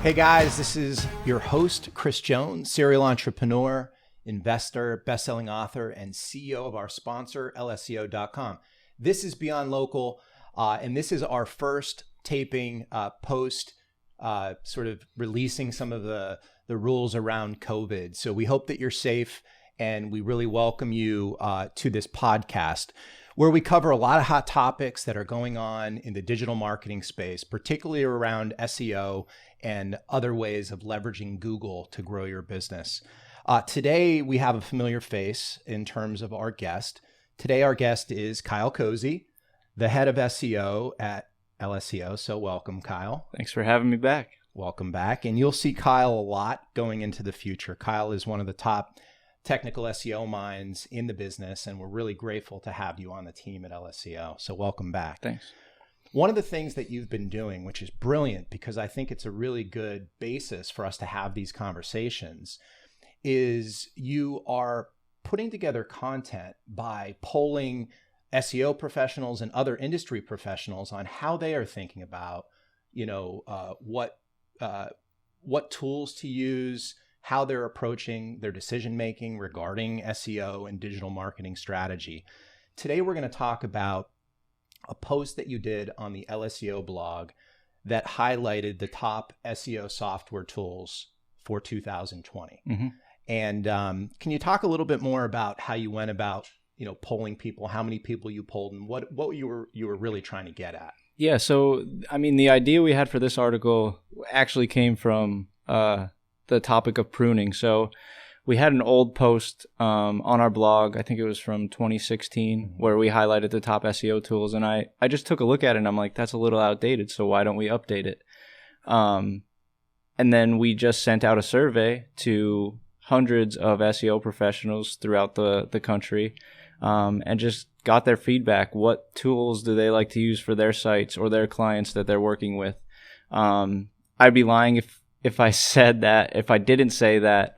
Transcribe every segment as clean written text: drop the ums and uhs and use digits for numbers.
Hey guys, this is your host, Kris Jones, serial entrepreneur, investor, best-selling author, and CEO of our sponsor, LSEO.com. This is Beyond Local, and this is our first taping post sort of releasing some of the rules around COVID. So we hope that you're safe, and we really welcome you to this podcast, where we cover a lot of hot topics that are going on in the digital marketing space, particularly around SEO and other ways of leveraging Google to grow your business. Today, we have a familiar face in terms of our guest. Today, our guest is Kyle Kozie, the head of SEO at LSEO. So welcome, Kyle. Thanks for having me back. Welcome back. And you'll see Kyle a lot going into the future. Kyle is one of the top technical SEO minds in the business, and we're really grateful to have you on the team at LSEO. So welcome back. Thanks. One of the things that you've been doing, which is brilliant because I think it's a really good basis for us to have these conversations, is you are putting together content by polling SEO professionals and other industry professionals on how they are thinking about, what tools to use, how they're approaching their decision making regarding SEO and digital marketing strategy. Today, we're going to talk about a post that you did on the LSEO blog that highlighted the top SEO software tools for 2020. Mm-hmm. And can you talk a little bit more about how you went about, polling people, how many people you polled, and what you were really trying to get at? Yeah. So, the idea we had for this article actually came from the topic of pruning. So we had an old post on our blog, I think it was from 2016, where we highlighted the top SEO tools. And I just took a look at it and I'm like, that's a little outdated, so why don't we update it? And then we just sent out a survey to hundreds of SEO professionals throughout the country and just got their feedback. What tools do they like to use for their sites or their clients that they're working with? I'd be lying if I didn't say that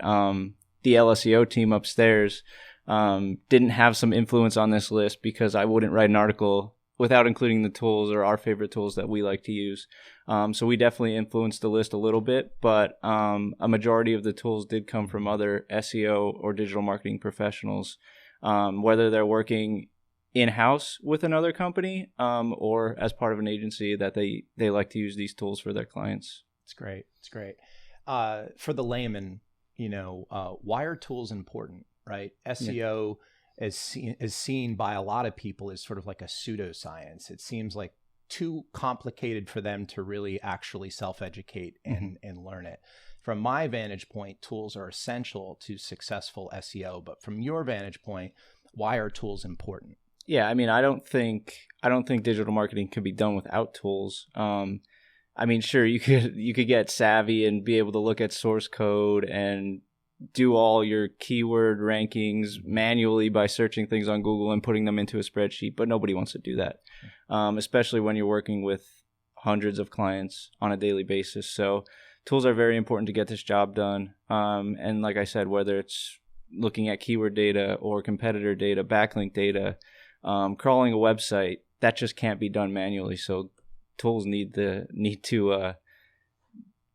the LSEO team upstairs didn't have some influence on this list, because I wouldn't write an article without including the tools or our favorite tools that we like to use. So we definitely influenced the list a little bit, but a majority of the tools did come from other SEO or digital marketing professionals, whether they're working in-house with another company or as part of an agency that they like to use these tools for their clients. It's great. It's great. For the layman, why are tools important, right? SEO is seen by a lot of people as sort of like a pseudoscience. It seems like too complicated for them to really actually self-educate and learn it. From my vantage point, tools are essential to successful SEO. But from your vantage point, why are tools important? Yeah, I don't think digital marketing could be done without tools. Sure, you could get savvy and be able to look at source code and do all your keyword rankings manually by searching things on Google and putting them into a spreadsheet, but nobody wants to do that, especially when you're working with hundreds of clients on a daily basis. So tools are very important to get this job done. And like I said, whether it's looking at keyword data or competitor data, backlink data, crawling a website, that just can't be done manually. So tools need to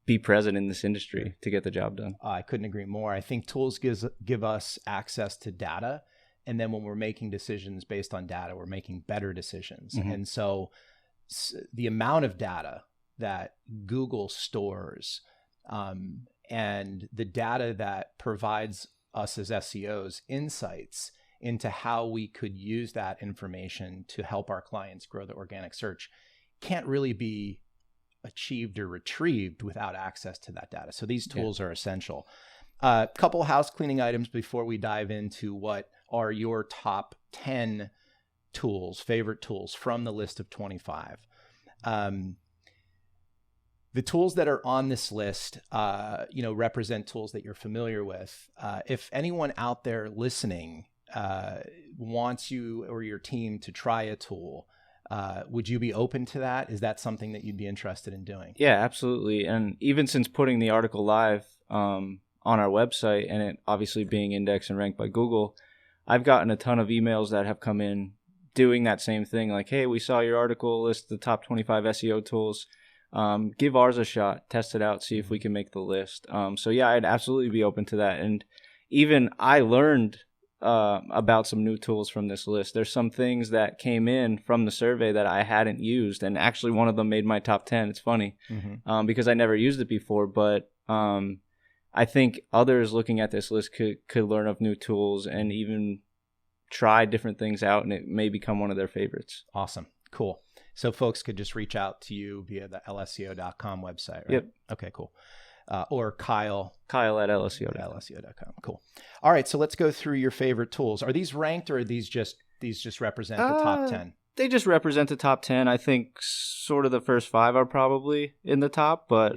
be present in this industry to get the job done. I couldn't agree more. I think tools give us access to data. And then when we're making decisions based on data, we're making better decisions. Mm-hmm. And so the amount of data that Google stores and the data that provides us as SEOs insights into how we could use that information to help our clients grow the organic search can't really be achieved or retrieved without access to that data. So these tools are essential. A couple house cleaning items before we dive into what are your top 10 tools, favorite tools from the list of 25. The tools that are on this list, represent tools that you're familiar with. If anyone out there listening wants you or your team to try a tool, would you be open to that? Is that something that you'd be interested in doing? Yeah, absolutely. And even since putting the article live on our website and it obviously being indexed and ranked by Google, I've gotten a ton of emails that have come in doing that same thing. Like, hey, we saw your article list the top 25 SEO tools. give ours a shot, test it out, see if we can make the list. So yeah, I'd absolutely be open to that. And even I learned about some new tools from this list. There's some things that came in from the survey that I hadn't used, and actually one of them made my top 10. It's funny because I never used it before, but I think others looking at this list could learn of new tools and even try different things out, and it may become one of their favorites. Awesome. Cool. So folks could just reach out to you via the LSEO.com website, right? Yep. Okay, cool. Or Kyle at LSEO.com. Cool. All right, so let's go through your favorite tools. Are these ranked, or are these just represent the top 10? They just represent the top 10. I think sort of the first 5 are probably in the top, but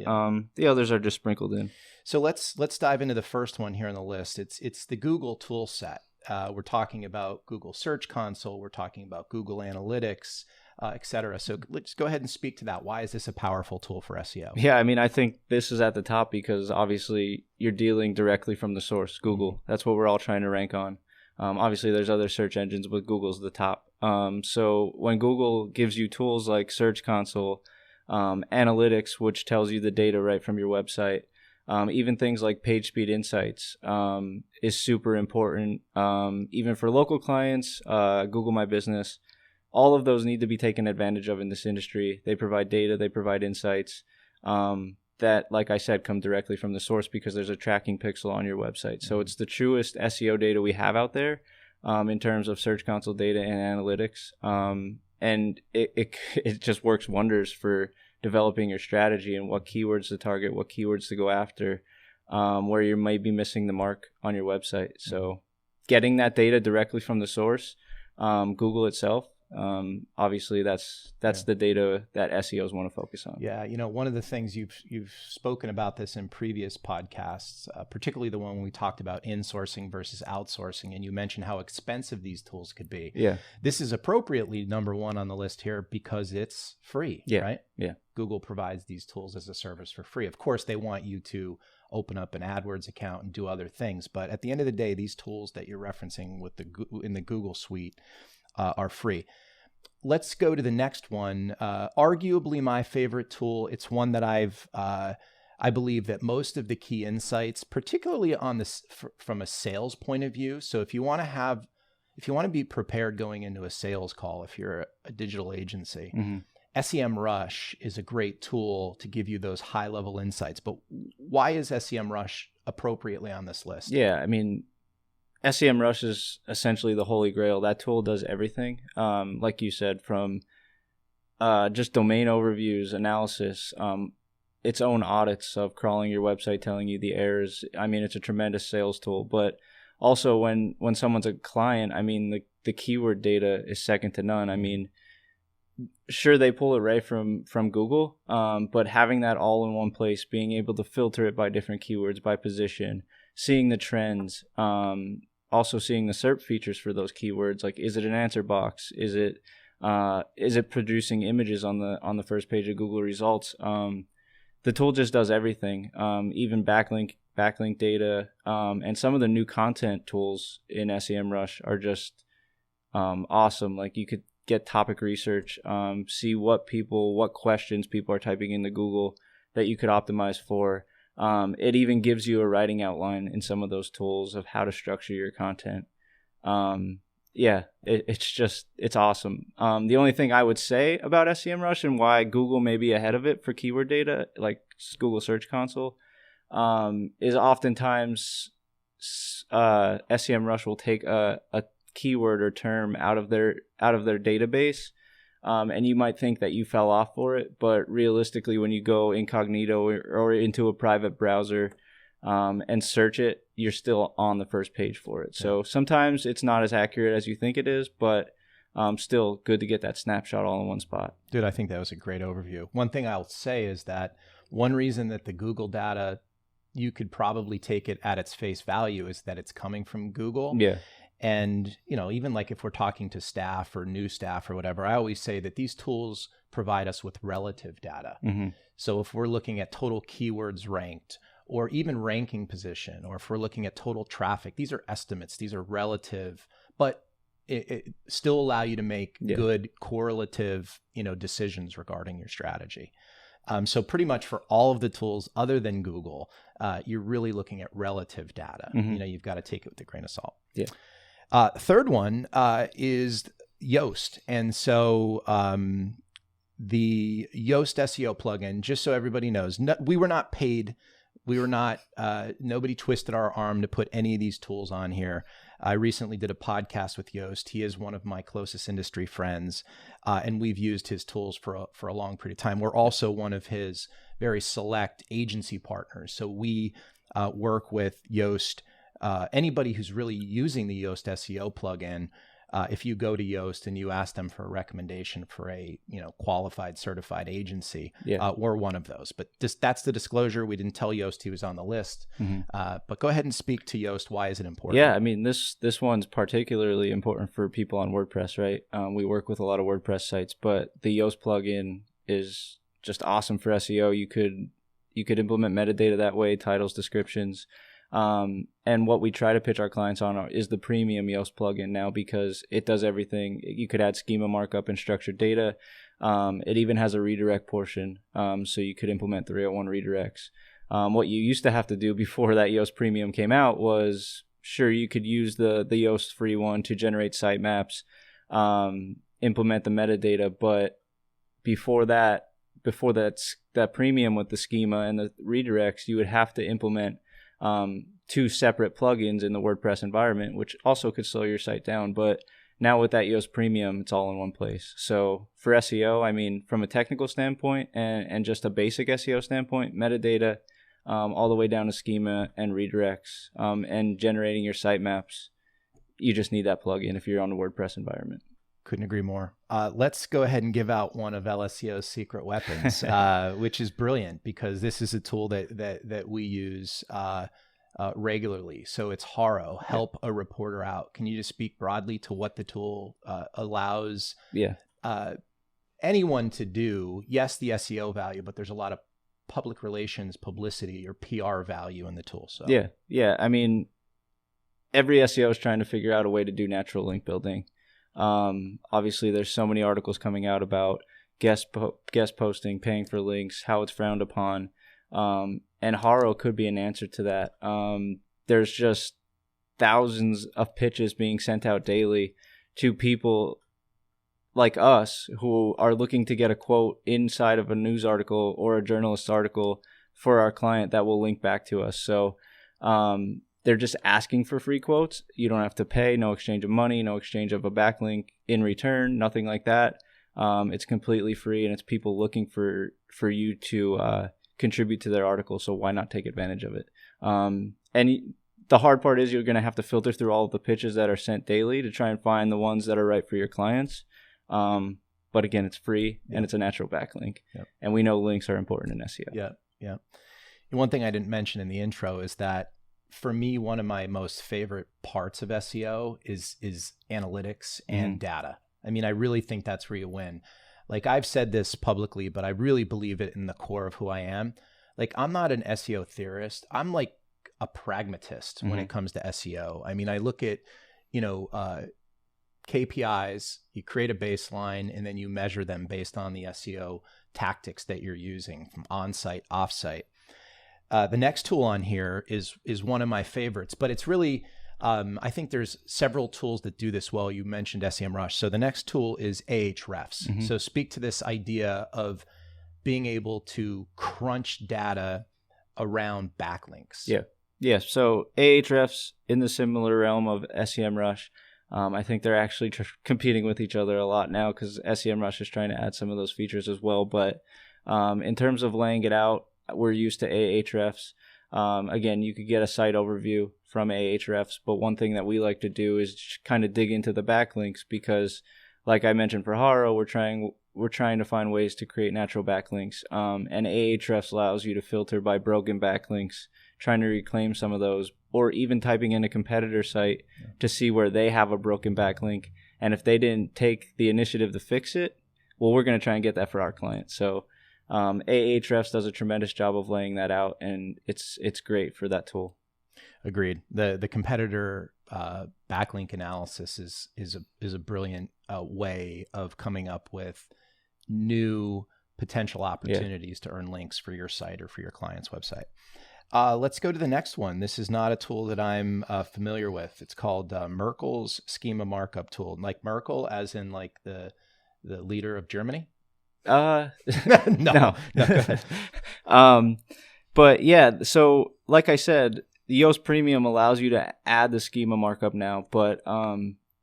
the others are just sprinkled in. So let's dive into the first one here on the list. It's the Google tool set. We're talking about Google Search Console. We're talking about Google Analytics, et cetera. So let's go ahead and speak to that. Why is this a powerful tool for SEO? Yeah, I mean, I think this is at the top because obviously you're dealing directly from the source, Google. That's what we're all trying to rank on. Obviously, there's other search engines, but Google's the top. So when Google gives you tools like Search Console, Analytics, which tells you the data right from your website, even things like page speed insights is super important. Even for local clients, Google My Business, all of those need to be taken advantage of in this industry. They provide data, they provide insights that, like I said, come directly from the source because there's a tracking pixel on your website. So it's the truest SEO data we have out there in terms of Search Console data and analytics. And it just works wonders for developing your strategy and what keywords to target, what keywords to go after, where you might be missing the mark on your website. So getting that data directly from the source, Google itself, obviously that's the data that SEOs want to focus on. Yeah, one of the things you've spoken about this in previous podcasts, particularly the one when we talked about insourcing versus outsourcing, and you mentioned how expensive these tools could be. Yeah. This is appropriately number 1 on the list here because it's free, right? Yeah. Google provides these tools as a service for free. Of course, they want you to open up an AdWords account and do other things, but at the end of the day, these tools that you're referencing in the Google suite are free. Let's go to the next one. Arguably my favorite tool. It's one that I believe that most of the key insights, particularly on this from a sales point of view. So if you want to be prepared going into a sales call, if you're a digital agency, Sem Rush is a great tool to give you those high level insights. But why is Sem Rush appropriately on this list? Yeah, I mean, Sem Rush is essentially the holy grail. That tool does everything. Like you said, from just domain overviews, analysis, its own audits of crawling your website, telling you the errors. I mean, it's a tremendous sales tool. But also when someone's a client, I mean, the keyword data is second to none. I mean, sure, they pull it right from Google, but having that all in one place, being able to filter it by different keywords, by position, seeing the trends, also seeing the SERP features for those keywords, like is it an answer box, is it producing images on the first page of Google results. The tool just does everything, even backlink data, and some of the new content tools in Sem Rush are just awesome. Like you could get topic research, see what questions people are typing into Google that you could optimize for. It even gives you a writing outline in some of those tools of how to structure your content. It's awesome. The only thing I would say about Sem Rush and why Google may be ahead of it for keyword data, like Google Search Console, is oftentimes Sem Rush will take a keyword or term out of their database. And you might think that you fell off for it, but realistically, when you go incognito or into a private browser and search it, you're still on the first page for it. So sometimes it's not as accurate as you think it is, but still good to get that snapshot all in one spot. Dude, I think that was a great overview. One thing I'll say is that one reason that the Google data, you could probably take it at its face value, is that it's coming from Google. Yeah. And, even like if we're talking to staff or new staff or whatever, I always say that these tools provide us with relative data. Mm-hmm. So if we're looking at total keywords ranked, or even ranking position, or if we're looking at total traffic, these are estimates, these are relative, but it still allow you to make good correlative, decisions regarding your strategy. So pretty much for all of the tools other than Google, you're really looking at relative data. You've got to take it with a grain of salt. Yeah. Third one is Yoast. And so the Yoast SEO plugin, just so everybody knows, we were not paid. We were not, nobody twisted our arm to put any of these tools on here. I recently did a podcast with Yoast. He is one of my closest industry friends, and we've used his tools for a long period of time. We're also one of his very select agency partners. So we work with Yoast. Anybody who's really using the Yoast SEO plugin, if you go to Yoast and you ask them for a recommendation for a qualified certified agency, we're one of those. But that's the disclosure. We didn't tell Yoast he was on the list. But go ahead and speak to Yoast. Why is it important? Yeah, I mean this one's particularly important for people on WordPress, right? We work with a lot of WordPress sites, but the Yoast plugin is just awesome for SEO. You could implement metadata that way, titles, descriptions. And what we try to pitch our clients on is the premium Yoast plugin now, because it does everything. You could add schema markup and structured data. It even has a redirect portion, so you could implement 301 redirects. What you used to have to do before that Yoast premium came out was, sure, you could use the Yoast free one to generate sitemaps, implement the metadata, but before that premium with the schema and the redirects, you would have to implement two separate plugins in the WordPress environment, which also could slow your site down. But now with that Yoast Premium, it's all in one place. So for SEO, I mean, from a technical standpoint and just a basic SEO standpoint, metadata, all the way down to schema and redirects, and generating your sitemaps, you just need that plugin if you're on the WordPress environment. Couldn't agree more. Let's go ahead and give out one of LSEO's secret weapons, which is brilliant because this is a tool that we use regularly. So it's Haro, help a reporter out. Can you just speak broadly to what the tool allows anyone to do? Yes, the SEO value, but there's a lot of public relations, publicity, or PR value in the tool. So yeah. I mean, every SEO is trying to figure out a way to do natural link building. Obviously there's so many articles coming out about guest posting, paying for links, how it's frowned upon. And Haro could be an answer to that. There's just thousands of pitches being sent out daily to people like us who are looking to get a quote inside of a news article or a journalist article for our client that will link back to us. So, they're just asking for free quotes. You don't have to pay, no exchange of money, no exchange of a backlink in return, nothing like that. It's completely free, and it's people looking for you to contribute to their article, so why not take advantage of it? And the hard part is you're going to have to filter through all of the pitches that are sent daily to try and find the ones that are right for your clients. But again, it's free, and it's a natural backlink. And we know links are important in SEO. Yeah. And one thing I didn't mention in the intro is that for me, one of my most favorite parts of SEO is analytics and data. I mean, I really think that's where you win. Like I've said this publicly, but I really believe it in the core of who I am. Like I'm not an SEO theorist. I'm like a pragmatist when it comes to SEO. I mean, I look at, KPIs, you create a baseline, and then you measure them based on the SEO tactics that you're using from on-site, off-site. The next tool on here is one of my favorites, but it's really, I think there's several tools that do this well. You mentioned Sem Rush. So the next tool is Ahrefs. So speak to this idea of being able to crunch data around backlinks. Yeah. So Ahrefs in the similar realm of Sem Rush. I think they're actually competing with each other a lot now because Sem Rush is trying to add some of those features as well. But in terms of laying it out, we're used to Ahrefs. Again, you could get a site overview from Ahrefs, but one thing that we like to do is kind of dig into the backlinks because, like I mentioned for Haro, we're trying to find ways to create natural backlinks. And Ahrefs allows you to filter by broken backlinks, trying to reclaim some of those, or even typing in a competitor site to see where they have a broken backlink. And if they didn't take the initiative to fix it, well, we're going to try and get that for our clients. So Ahrefs does a tremendous job of laying that out, and it's great for that tool. Agreed. The competitor backlink analysis is a brilliant way of coming up with new potential opportunities to earn links for your site or for your client's website. Let's go to the next one. This is not a tool that I'm familiar with. It's called Merkel's Schema Markup Tool. Like Merkel, as in like the leader of Germany? No. No, go ahead. But yeah, so like I said, the Yoast Premium allows you to add the schema markup now. But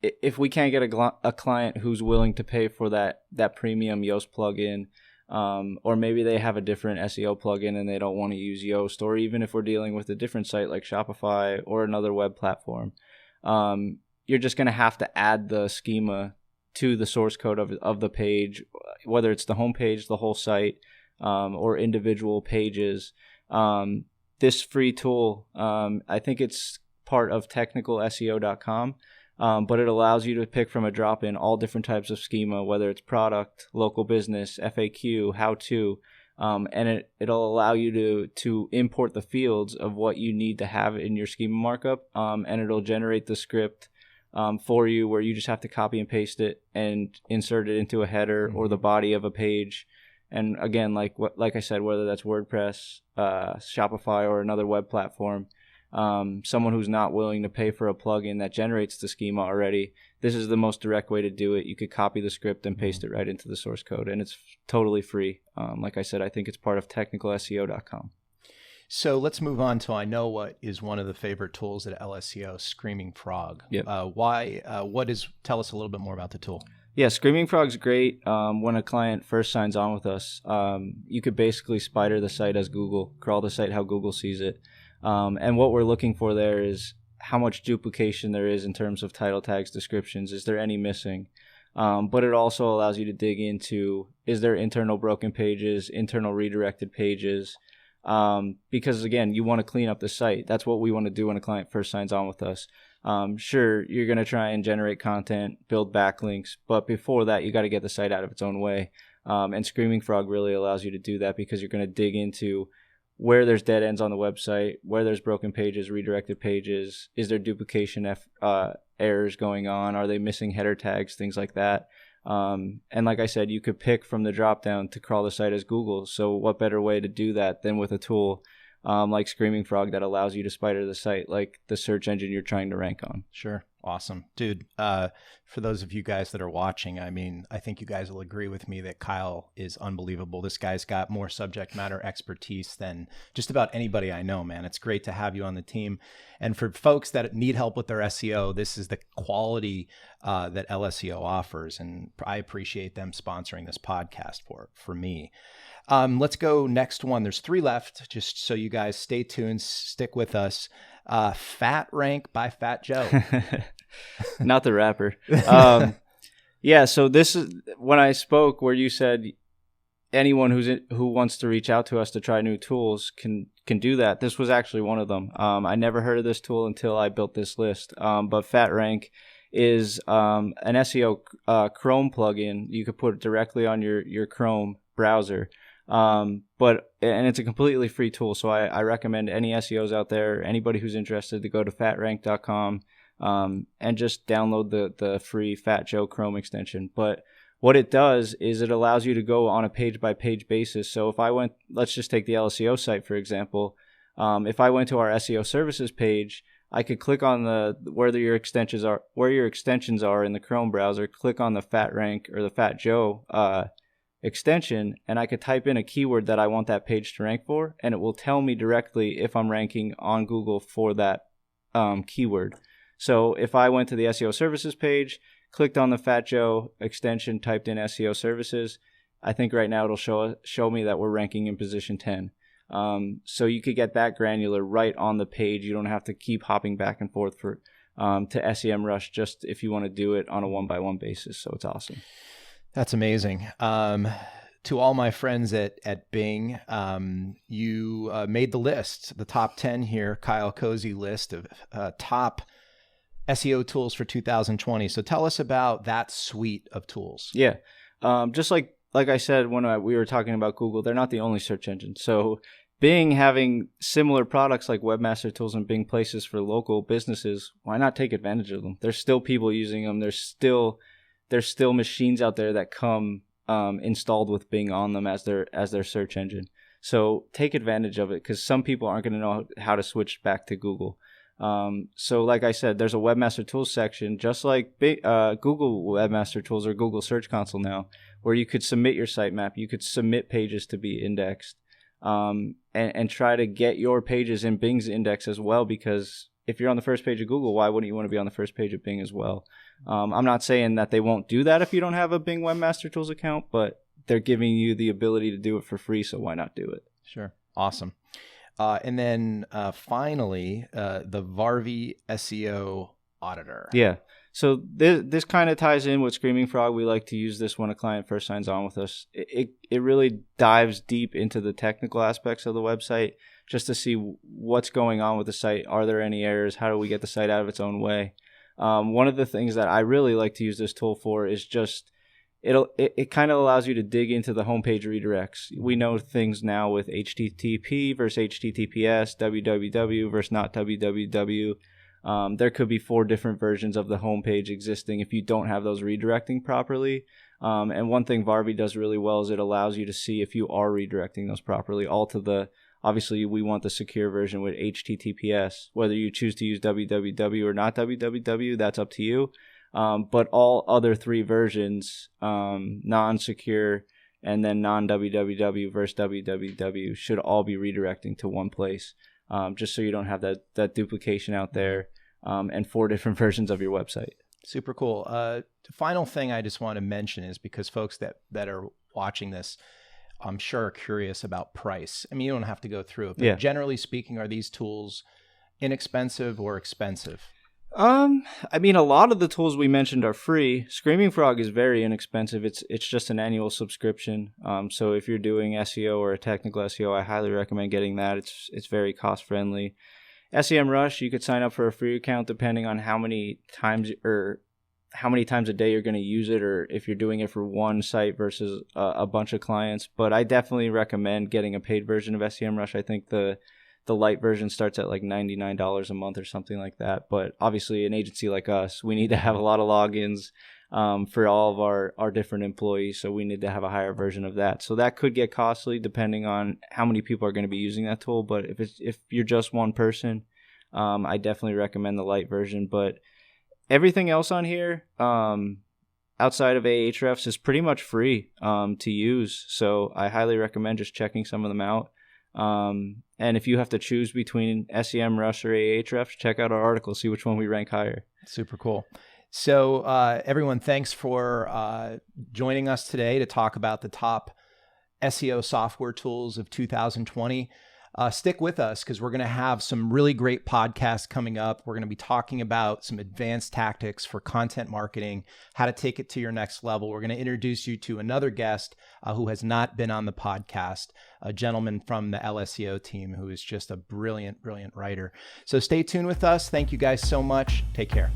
if we can't get a client who's willing to pay for that premium Yoast plugin, or maybe they have a different SEO plugin and they don't want to use Yoast, or even if we're dealing with a different site like Shopify or another web platform, you're just going to have to add the schema to the source code of the page, whether it's the home page, the whole site, or individual pages. This free tool, I think it's part of technicalseo.com, but it allows you to pick from a drop-in all different types of schema, whether it's product, local business, FAQ, how-to, and it'll allow you to import the fields of what you need to have in your schema markup, and it'll generate the script for you, where you just have to copy and paste it and insert it into a header or the body of a page. And again, like I said, whether that's WordPress, Shopify, or another web platform, someone who's not willing to pay for a plugin that generates the schema already, this is the most direct way to do it. You could copy the script and paste it right into the source code, and it's totally free. Like I said, I think it's part of technicalseo.com. So let's move on to, I know what is one of the favorite tools at LSEO, Screaming Frog. Yep. Tell us a little bit more about the tool. Yeah, Screaming Frog's great. When a client first signs on with us, you could basically spider the site as Google, crawl the site how Google sees it. And what we're looking for there is how much duplication there is in terms of title tags, descriptions. Is there any missing? But it also allows you to dig into, is there internal broken pages, internal redirected pages? Because again, you want to clean up the site. That's what we want to do when a client first signs on with us. Sure, you're going to try and generate content, build backlinks, but before that, you got to get the site out of its own way. And Screaming Frog really allows you to do that, because you're going to dig into where there's dead ends on the website, where there's broken pages, redirected pages, is there duplication errors going on, are they missing header tags, things like that. And like I said, you could pick from the dropdown to crawl the site as Google. So what better way to do that than with a tool like Screaming Frog that allows you to spider the site like the search engine you're trying to rank on. Sure. Awesome. Dude, for those of you guys that are watching, I mean, I think you guys will agree with me that Kyle is unbelievable. This guy's got more subject matter expertise than just about anybody I know, man. It's great to have you on the team. And for folks that need help with their SEO, this is the quality that LSEO offers. And I appreciate them sponsoring this podcast for me. Let's go next one. There's 3 left, just so you guys stay tuned, stick with us. Fat Rank by Fat Joe. Not the rapper. Yeah, so this is when I spoke where you said anyone who wants to reach out to us to try new tools can do that. This was actually one of them. I never heard of this tool until I built this list. But Fat Rank is an SEO Chrome plugin. You could put it directly on your Chrome browser. And it's a completely free tool. So I recommend any SEOs out there, anybody who's interested, to go to fatrank.com, and just download the free Fat Joe Chrome extension. But what it does is it allows you to go on a page by page basis. So if I went, let's just take the LSEO site, for example. If I went to our SEO services page, I could click on where your extensions are in the Chrome browser, click on the Fat Rank or the Fat Joe, extension, and I could type in a keyword that I want that page to rank for, and it will tell me directly if I'm ranking on Google for that keyword. So if I went to the SEO services page, clicked on the Fat Joe extension, typed in SEO services, I think right now it'll show me that we're ranking in position 10. So you could get that granular right on the page. You don't have to keep hopping back and forth to Sem Rush, just if you want to do it on a one-by-one basis. So it's awesome. That's amazing. To all my friends at Bing, you made the list, the top 10 here, Kyle Kozie list of top SEO tools for 2020. So tell us about that suite of tools. Yeah. Just like I said when we were talking about Google, they're not the only search engine. So Bing having similar products like Webmaster Tools and Bing Places for local businesses, why not take advantage of them? There's still people using them. There's still machines out there that come installed with Bing on them as their search engine. So take advantage of it, because some people aren't going to know how to switch back to Google. So like I said, there's a Webmaster Tools section, just like Google Webmaster Tools or Google Search Console now, where you could submit your sitemap, you could submit pages to be indexed, and try to get your pages in Bing's index as well, because if you're on the first page of Google, why wouldn't you want to be on the first page of Bing as well? I'm not saying that they won't do that if you don't have a Bing Webmaster Tools account, but they're giving you the ability to do it for free, so why not do it? Sure. Awesome. And then finally, the Var V Seo Auditor. Yeah. So this kind of ties in with Screaming Frog. We like to use this when a client first signs on with us. It really dives deep into the technical aspects of the website, just to see what's going on with the site. Are there any errors? How do we get the site out of its own way? One of the things that I really like to use this tool for is just it kind of allows you to dig into the homepage redirects. We know things now with HTTP versus HTTPS, www versus not www. There could be 4 different versions of the homepage existing if you don't have those redirecting properly. And one thing Var V does really well is it allows you to see if you are redirecting those properly. Obviously, we want the secure version with HTTPS. Whether you choose to use www or not www, that's up to you. But all other 3 versions, non-secure and then non-www versus www, should all be redirecting to one place, just so you don't have that duplication out there, and 4 different versions of your website. Super cool. The final thing I just want to mention is, because folks that are watching this, I'm sure are curious about price. I mean, you don't have to go through it, but generally speaking, are these tools inexpensive or expensive? I mean, a lot of the tools we mentioned are free. Screaming Frog is very inexpensive. It's just an annual subscription. So if you're doing SEO or a technical SEO, I highly recommend getting that. It's very cost friendly. Sem Rush, you could sign up for a free account depending on how many times a day you're going to use it, or if you're doing it for one site versus a bunch of clients. But I definitely recommend getting a paid version of Sem Rush. I think the light version starts at like $99 a month or something like that. But obviously, an agency like us, we need to have a lot of logins for all of our different employees. So we need to have a higher version of that. So that could get costly depending on how many people are going to be using that tool. But if you're just one person, I definitely recommend the light version. But everything else on here, outside of Ahrefs, is pretty much free to use. So I highly recommend just checking some of them out. And if you have to choose between Sem Rush or Ahrefs, check out our article, see which one we rank higher. Super cool. So everyone, thanks for joining us today to talk about the top SEO software tools of 2020. Stick with us, because we're going to have some really great podcasts coming up. We're going to be talking about some advanced tactics for content marketing, how to take it to your next level. We're going to introduce you to another guest who has not been on the podcast, a gentleman from the LSEO team who is just a brilliant, brilliant writer. So stay tuned with us. Thank you guys so much. Take care.